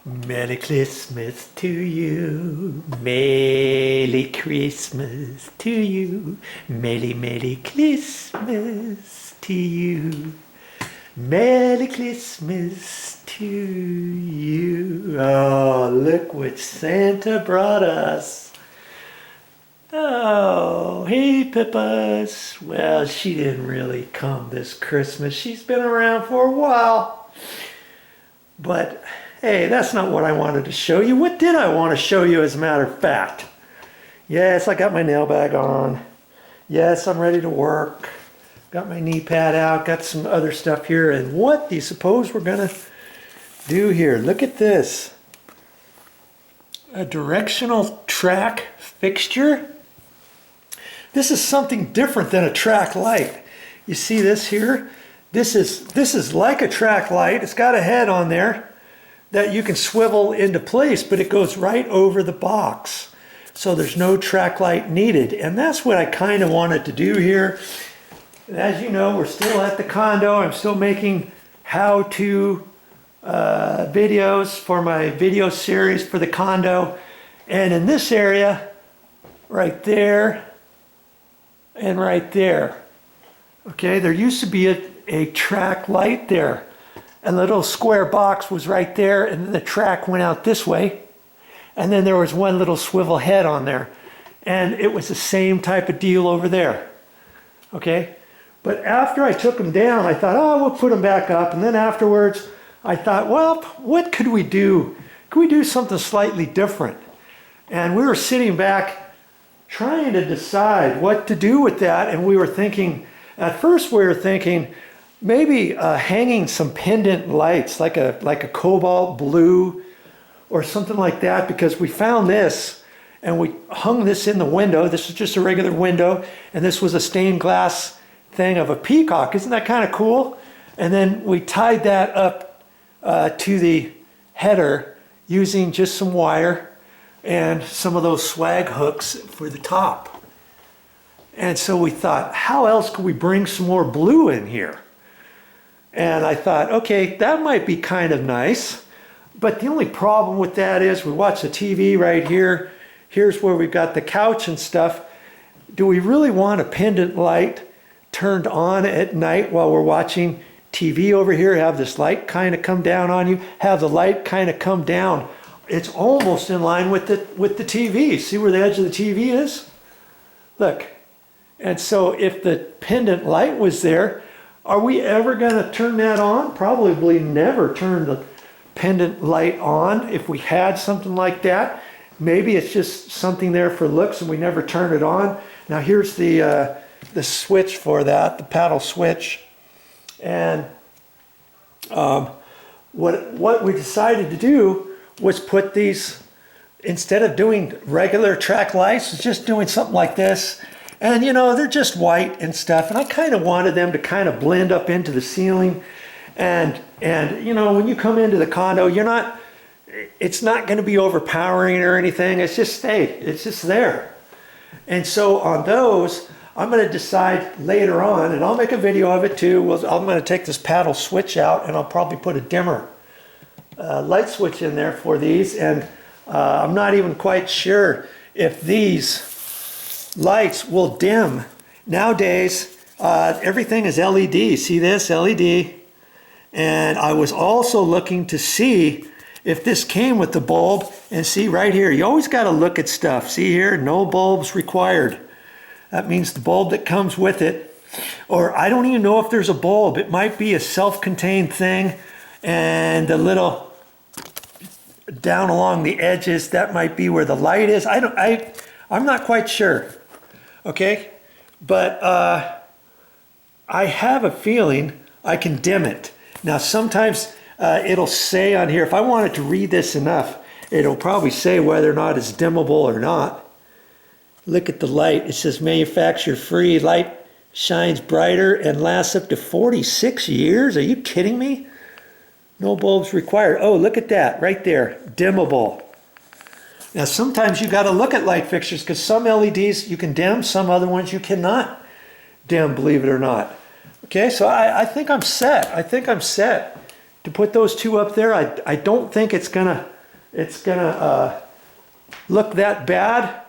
Merry Christmas to you. Merry Christmas to you. Merry, Merry Christmas to you. Merry Christmas to you. Oh, look what Santa brought us. Oh, hey Pippas. Well, she didn't really come this Christmas. She's been around for a while. But hey, that's not what I wanted to show you. What did I want to show you, as a matter of fact? Yes, I got my nail bag on. Yes, I'm ready to work. Got my knee pad out. Got some other stuff here. And what do you suppose we're going to do here? Look at this. A directional track fixture. This is something different than a track light. You see this here? This is like a track light. It's got a head on there that you can swivel into place, but it goes right over the box. So there's no track light needed. And that's what I kind of wanted to do here. As you know, we're still at the condo. I'm still making how-to videos for my video series for the condo. And in this area, right there and right there, okay, there used to be a track light there. A little square box was right there, and then the track went out this way. And then there was one little swivel head on there. And it was the same type of deal over there. Okay? But after I took them down, I thought, oh, we'll put them back up. And then afterwards, I thought, well, what could we do? Could we do something slightly different? And we were sitting back trying to decide what to do with that. And we were thinking, at first we were thinking, maybe hanging some pendant lights, like a cobalt blue or something like that, because we found this and we hung this in the window. This was just a regular window, and this was a stained glass thing of a peacock. Isn't that kind of cool? And then we tied that up to the header using just some wire and some of those swag hooks for the top. And so we thought, how else could we bring some more blue in here? And I thought, okay, that might be kind of nice. But the only problem with that is we watch the TV right here. Here's where we've got the couch and stuff. Do we really want a pendant light turned on at night while we're watching TV over here? Have this light kind of come down on you. Have the light kind of come down. It's almost in line with the TV. See where the edge of the TV is? Look. And so if the pendant light was there, are we ever going to turn that on? Probably never turn the pendant light on if we had something like that. Maybe it's just something there for looks and we never turn it on. Now here's the switch for that, the paddle switch. And what we decided to do was put these, instead of doing regular track lights, just doing something like this. And you know, they're just white and stuff, and I kind of wanted them to kind of blend up into the ceiling. And you know, when you come into the condo, it's not going to be overpowering or anything. It's just there. And so on those, I'm going to decide later on, and I'll make a video of it too. I'm going to take this paddle switch out, and I'll probably put a dimmer light switch in there for these. And I'm not even quite sure if these lights will dim. Nowadays, everything is LED. See this? LED. And I was also looking to see if this came with the bulb. And see right here, you always got to look at stuff. See here, no bulbs required. That means the bulb that comes with it. Or I don't even know if there's a bulb. It might be a self-contained thing. And a little down along the edges, that might be where the light is. I'm not quite sure. Okay, but I have a feeling I can dim it. Now sometimes it'll say on here, if I wanted to read this enough, it'll probably say whether or not it's dimmable or not. Look at the light. It says manufacturer free. Light shines brighter and lasts up to 46 years. Are you kidding me? No bulbs required. Oh, look at that right there. Dimmable. Now sometimes you got to look at light fixtures because some LEDs you can dim, some other ones you cannot dim, believe it or not. Okay, so I think I'm set. I think I'm set to put those two up there. I don't think it's going to it's gonna look that bad.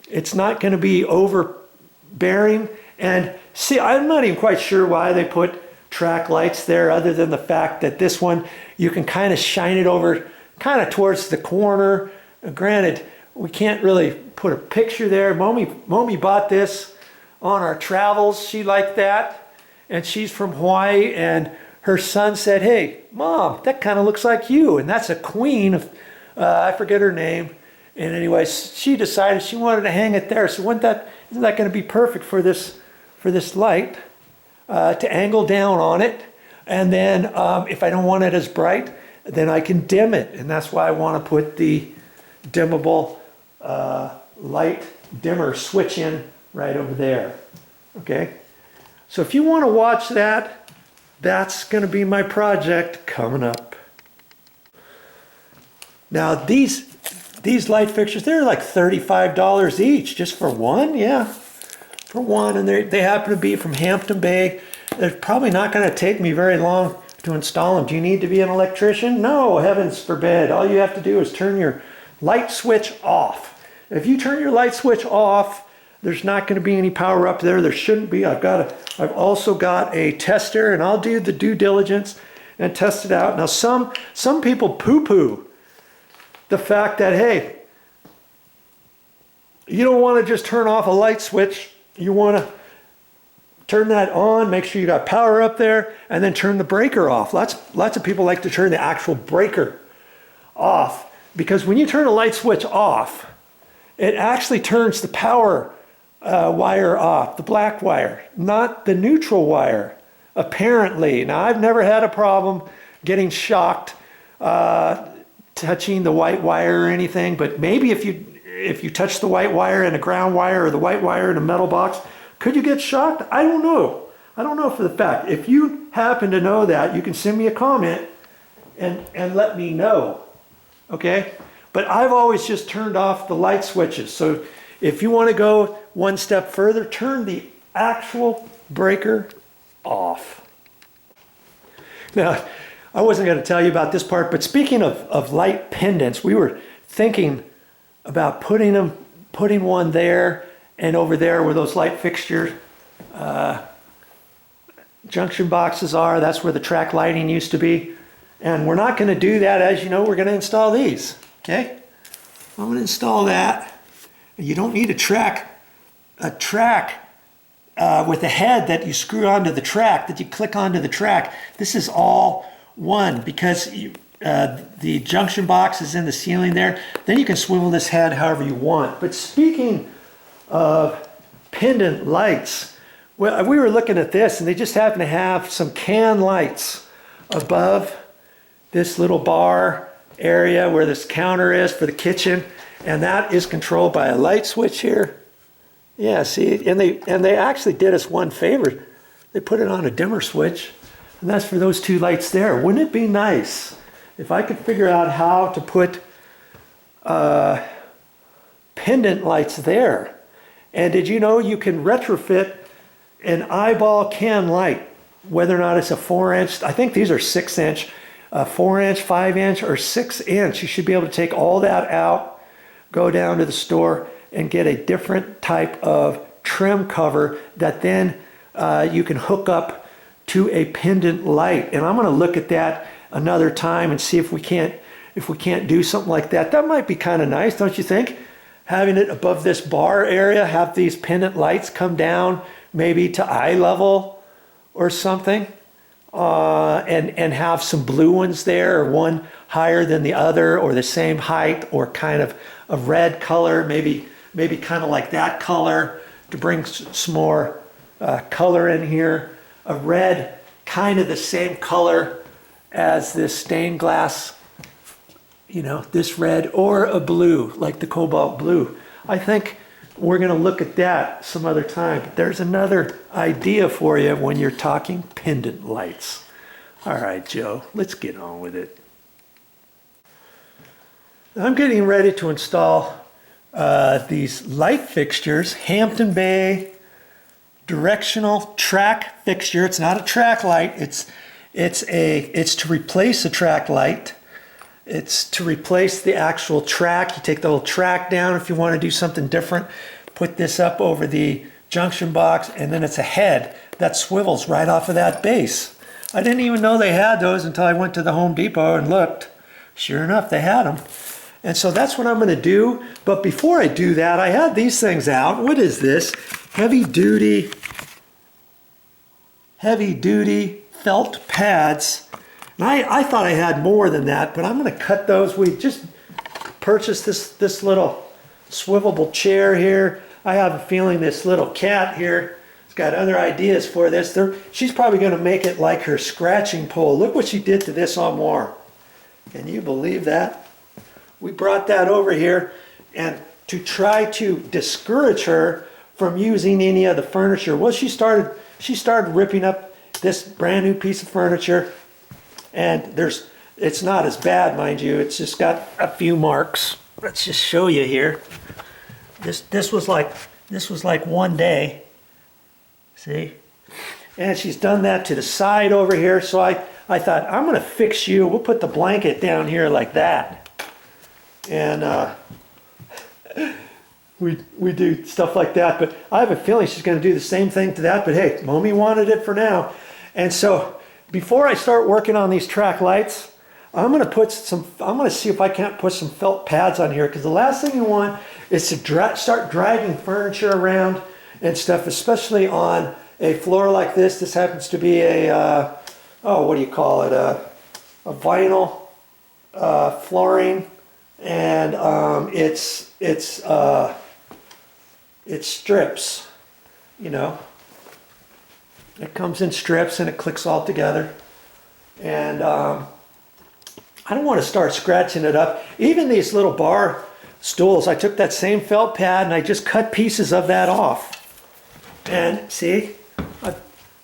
It's not gonna be overbearing. And see, I'm not even quite sure why they put track lights there, other than the fact that this one, you can kind of shine it over kind of towards the corner. Granted, we can't really put a picture there. Momi bought this on our travels. She liked that, and she's from Hawaii, and her son said, "Hey, Mom, that kind of looks like you." And that's a queen of, I forget her name. And anyway, she decided she wanted to hang it there. So isn't that going to be perfect for this light to angle down on it? And then if I don't want it as bright, then I can dim it. And that's why I want to put the dimmable light dimmer switch in right over there. Okay, so if you want to watch that, that's going to be my project coming up. Now these light fixtures, they're like $35 each just for one. Yeah, for one. And they happen to be from Hampton Bay. They're probably not going to take me very long to install them. Do you need to be an electrician? No, heavens forbid. All you have to do is turn your light switch off. If you turn your light switch off, there's not going to be any power up there. There shouldn't be. I've also got a tester, and I'll do the due diligence and test it out. Now some people poo-poo the fact that, hey, you don't want to just turn off a light switch. You want to turn that on, make sure you got power up there, and then turn the breaker off. Lots of people like to turn the actual breaker off, because when you turn a light switch off, it actually turns the power wire off, the black wire, not the neutral wire, apparently. Now, I've never had a problem getting shocked touching the white wire or anything, but maybe if you touch the white wire and a ground wire, or the white wire in a metal box, could you get shocked? I don't know. I don't know for the fact. If you happen to know that, you can send me a comment and let me know. Okay? But I've always just turned off the light switches. So if you want to go one step further, turn the actual breaker off. Now, I wasn't going to tell you about this part, but speaking of light pendants, we were thinking about putting one there and over there where those light fixture junction boxes are. That's where the track lighting used to be. And we're not going to do that. As you know, we're going to install these. Okay? I'm going to install that. You don't need a track with a head that you screw onto the track, that you click onto the track. This is all one, because the junction box is in the ceiling there. Then you can swivel this head however you want. But speaking of pendant lights, well, we were looking at this, and they just happen to have some can lights above this little bar area where this counter is for the kitchen, and that is controlled by a light switch here. Yeah, see, and they actually did us one favor. They put it on a dimmer switch, and that's for those two lights there. Wouldn't it be nice if I could figure out how to put pendant lights there? And did you know you can retrofit an eyeball can light, whether or not it's a 4-inch, I think these are 6-inch, 4-inch, 5-inch, or 6-inch. You should be able to take all that out, go down to the store, and get a different type of trim cover that then you can hook up to a pendant light. And I'm going to look at that another time and see if we can't do something like that. That might be kind of nice, don't you think? Having it above this bar area, have these pendant lights come down maybe to eye level or something, and have some blue ones there, or one higher than the other, or the same height, or kind of a red color, maybe kind of like that color, to bring some more color in here. A red, kind of the same color as this stained glass, you know, this red, or a blue, like the cobalt blue. I think we're going to look at that some other time. But there's another idea for you when you're talking pendant lights. All right, Joe, let's get on with it. I'm getting ready to install these light fixtures, Hampton Bay directional track fixture. It's not a track light. It's to replace a track light, It's to replace the actual track. You take the whole track down if you want to do something different. Put this up over the junction box, and then it's a head that swivels right off of that base. I didn't even know they had those until I went to the Home Depot and looked. Sure enough, they had them. And so that's what I'm going to do. But before I do that, I had these things out. What is this? Heavy duty felt pads. And I thought I had more than that, but I'm going to cut those. We just purchased this little swivelable chair here. I have a feeling this little cat here has got other ideas for this. She's probably going to make it like her scratching pole. Look what she did to this armoire. Can you believe that? We brought that over here and to try to discourage her from using any of the furniture. Well, she started ripping up this brand new piece of furniture, and it's not as bad, mind you. It's just got a few marks. Let's just show you here. This was like one day. See? And she's done that to the side over here. So I thought, I'm going to fix you. We'll put the blanket down here like that. And we do stuff like that. But I have a feeling she's going to do the same thing to that. But hey, Mommy wanted it for now. And so before I start working on these track lights, I'm going to see if I can't put some felt pads on here, because the last thing you want is to start dragging furniture around and stuff, especially on a floor like this. This happens to be a, what do you call it? A vinyl flooring, and it's strips, you know. It comes in strips and it clicks all together. And I don't want to start scratching it up. Even these little bar stools, I took that same felt pad and I just cut pieces of that off. And see,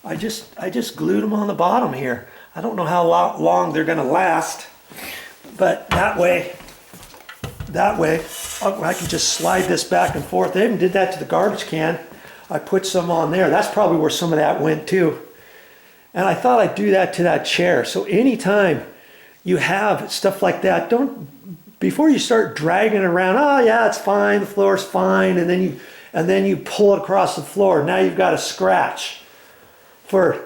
I just glued them on the bottom here. I don't know how long they're going to last, but that way I can just slide this back and forth. They even did that to the garbage can. I put some on there. That's probably where some of that went too. And I thought I'd do that to that chair. So anytime you have stuff like that, before you start dragging it around, oh yeah, it's fine, the floor's fine, and then you pull it across the floor. Now you've got a scratch for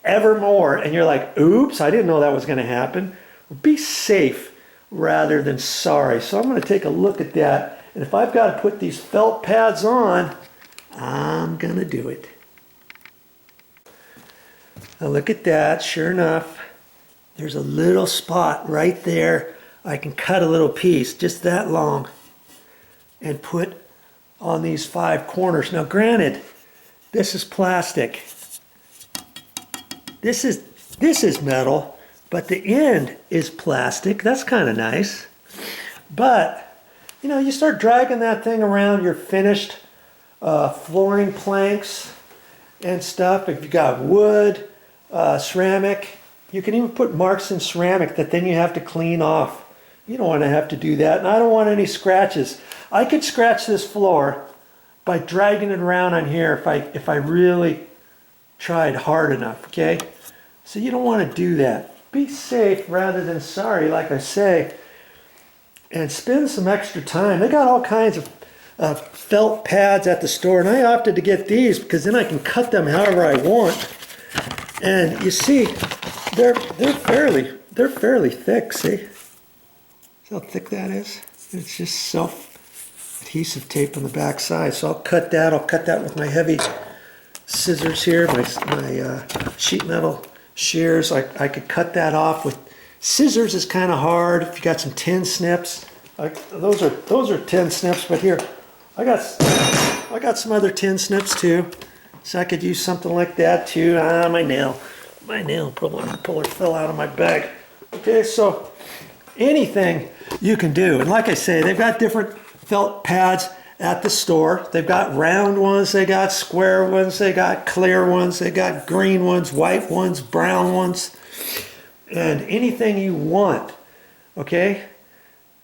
evermore, and you're like, oops, I didn't know that was going to happen. Be safe rather than sorry. So I'm going to take a look at that, and if I've got to put these felt pads on, I'm going to do it. Now look at that, sure enough, there's a little spot right there. I can cut a little piece, just that long, and put on these 5 corners. Now granted, this is plastic. This is metal, but the end is plastic. That's kind of nice. But, you know, you start dragging that thing around your finished flooring planks and stuff. If you got wood, ceramic, you can even put marks in ceramic that then you have to clean off. You don't want to have to do that, and I don't want any scratches. I could scratch this floor by dragging it around on here if I really tried hard enough, okay? So you don't want to do that. Be safe rather than sorry, like I say, and spend some extra time. They got all kinds of felt pads at the store, and I opted to get these because then I can cut them however I want. And you see, they're fairly thick. See how thick that is? It's just self-adhesive tape on the back side. So I'll cut that. I'll cut that with my heavy scissors here, my sheet metal shears. I could cut that off with scissors. Is kind of hard if you got some tin snips. Those are tin snips, but here I got some other tin snips too, so I could use something like that too. My nail puller fell out of my bag. Okay, so anything you can do, and like I say, they've got different felt pads at the store. They've got round ones, they got square ones, they got clear ones, they got green ones, white ones, brown ones, and anything you want. Okay,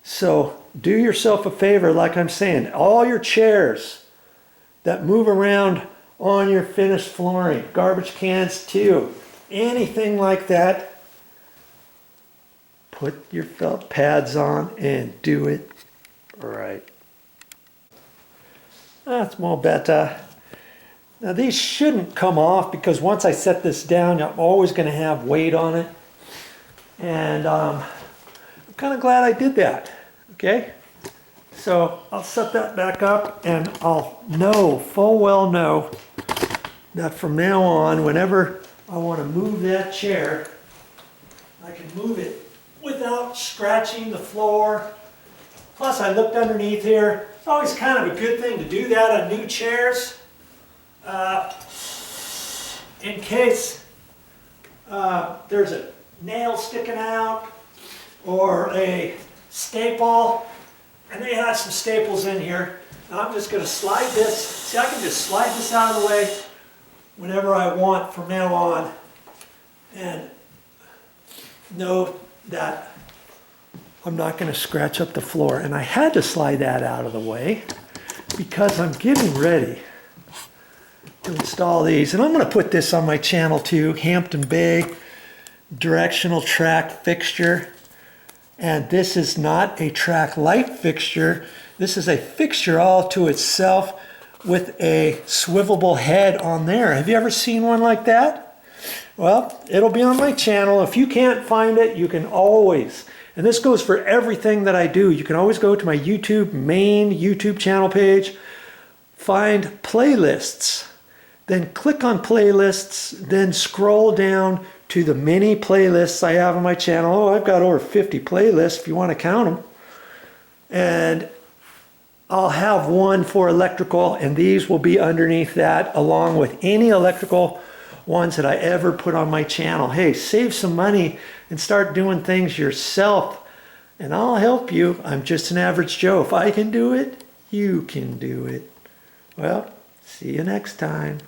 so do yourself a favor, like I'm saying, all your chairs that move around on your finished flooring, garbage cans too, anything like that, put your felt pads on and do it right. That's more better. Now these shouldn't come off because once I set this down, I'm always going to have weight on it. And I'm kind of glad I did that. Okay, so I'll set that back up and I'll full well know that from now on, whenever I want to move that chair, I can move it without scratching the floor. Plus I looked underneath here. It's always kind of a good thing to do that on new chairs. In case there's a nail sticking out or a staple, and they had some staples in here. Now I'm just going to slide this. See, I can just slide this out of the way whenever I want from now on, and know that I'm not going to scratch up the floor. And I had to slide that out of the way because I'm getting ready to install these. And I'm going to put this on my channel too, Hampton Bay Directional Track Fixture. And this is not a track light fixture. This is a fixture all to itself with a swivelable head on there. Have you ever seen one like that? Well, it'll be on my channel. If you can't find it, you can always, and this goes for everything that I do, you can always go to my main YouTube channel page, find playlists, then click on playlists, then scroll down to the many playlists I have on my channel. Oh, I've got over 50 playlists if you want to count them. And I'll have one for electrical, and these will be underneath that along with any electrical ones that I ever put on my channel. Hey, save some money and start doing things yourself, and I'll help you. I'm just an average Joe. If I can do it, you can do it. Well, see you next time.